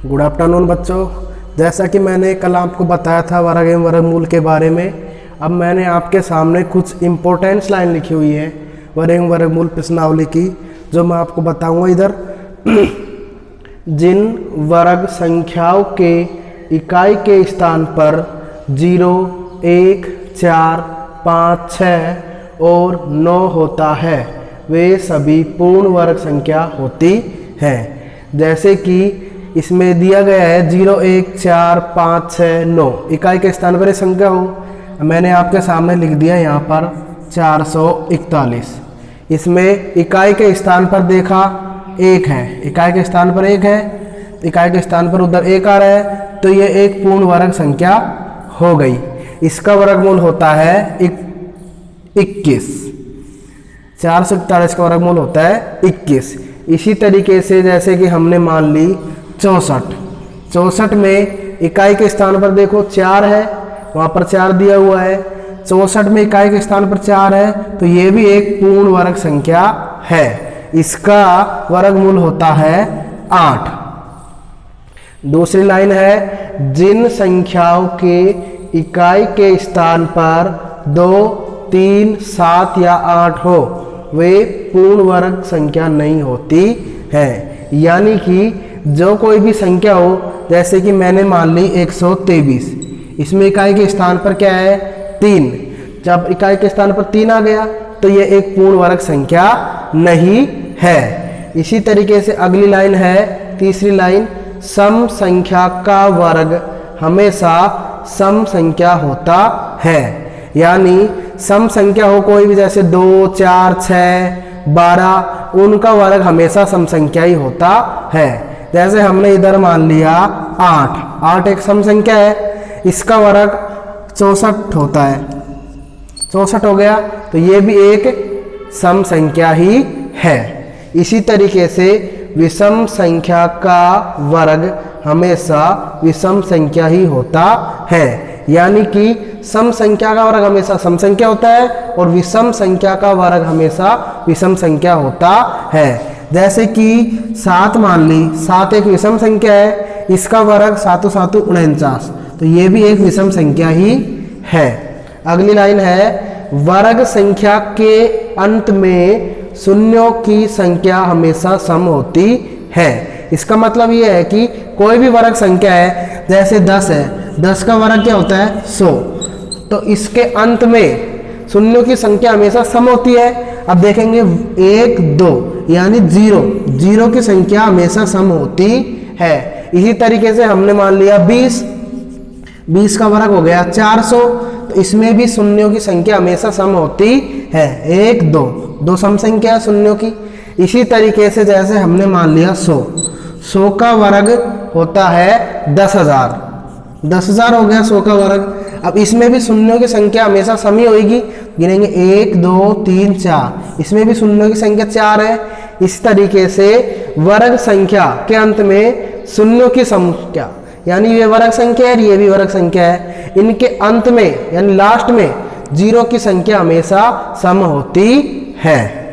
Good afternoon बच्चों। जैसा कि मैंने कल आपको बताया था वर्ग एवं वर्गमूल के बारे में, अब मैंने आपके सामने कुछ इम्पोर्टेंट लाइन लिखी हुई है वर्ग एवं वर्गमूल प्रश्नावली की, जो मैं आपको बताऊंगा इधर। जिन वर्ग संख्याओं के इकाई के स्थान पर 0, 1, 4, 5, 6 और 9 होता है वे सभी पूर्ण वर्ग संख्या होती हैं। जैसे कि इसमें दिया गया है 0, 1, 4, 5, 6, 9 इकाई के स्थान पर संख्या हो, मैंने आपके सामने लिख दिया यहाँ पर 441। इसमें इकाई के स्थान पर देखा 1 है, इकाई के स्थान पर 1 है, इकाई के स्थान पर उधर 1 आ रहा है, तो ये एक पूर्ण वर्ग संख्या हो गई। इसका वर्गमूल होता है 21। 441 का वर्गमूल होता है 21। इसी तरीके से जैसे कि हमने मान ली 64 में इकाई के स्थान पर देखो 4 है, वहाँ पर 4 दिया हुआ है। 64 में इकाई के स्थान पर 4 है, तो ये भी एक पूर्ण वर्ग संख्या है। इसका वर्गमूल होता है 8। दूसरी लाइन है जिन संख्याओं के इकाई के स्थान पर 2, 3, 7 या 8 हो वे पूर्ण वर्ग संख्या नहीं होती है। यानी कि जो कोई भी संख्या हो, जैसे कि मैंने मान ली 123, इसमें इकाई के स्थान पर क्या है 3, जब इकाई के स्थान पर 3 आ गया तो ये एक पूर्ण वर्ग संख्या नहीं है। इसी तरीके से अगली लाइन है, तीसरी लाइन, सम संख्या का वर्ग हमेशा सम संख्या होता है। यानी सम संख्या हो कोई भी, जैसे 2, 4, 6, 12, उनका वर्ग हमेशा सम संख्या ही होता है। जैसे हमने इधर मान लिया 8 एक सम संख्या है, इसका वर्ग 64 होता है, 64 हो गया, तो ये भी एक सम संख्या ही है। इसी तरीके से विषम संख्या का वर्ग हमेशा विषम संख्या ही होता है। यानी कि सम संख्या का वर्ग हमेशा सम संख्या होता है और विषम संख्या का वर्ग हमेशा विषम संख्या होता है। जैसे कि 7 मान ली, 7 एक विषम संख्या है, इसका वर्ग 7 7 49, तो ये भी एक विषम संख्या ही है। अगली लाइन है वर्ग संख्या के अंत में शून्यों की संख्या हमेशा सम होती है। इसका मतलब ये है कि कोई भी वर्ग संख्या है, जैसे 10 है, 10 का वर्ग क्या होता है 100, तो इसके अंत में शून्यों की संख्या हमेशा सम होती है। अब देखेंगे 1, 2 यानी 0 की संख्या हमेशा सम होती है। इसी तरीके से हमने मान लिया 20 का वर्ग हो गया 400, तो इसमें भी शून्यों की संख्या हमेशा सम होती है। 1, 2 सम संख्या है शून्यों की। इसी तरीके से जैसे हमने मान लिया 100 का वर्ग होता है 10,000 हो गया 100 का वर्ग। अब इसमें भी शून्यों की संख्या हमेशा सम ही होगी, गिनेंगे 1, 2, 3, 4, इसमें भी शून्यों की संख्या 4 है। इस तरीके से वर्ग संख्या के अंत में शून्यों की संख्या, यानी ये वर्ग संख्या है, ये भी वर्ग संख्या है, इनके अंत में यानी लास्ट में 0 की संख्या हमेशा सम होती है।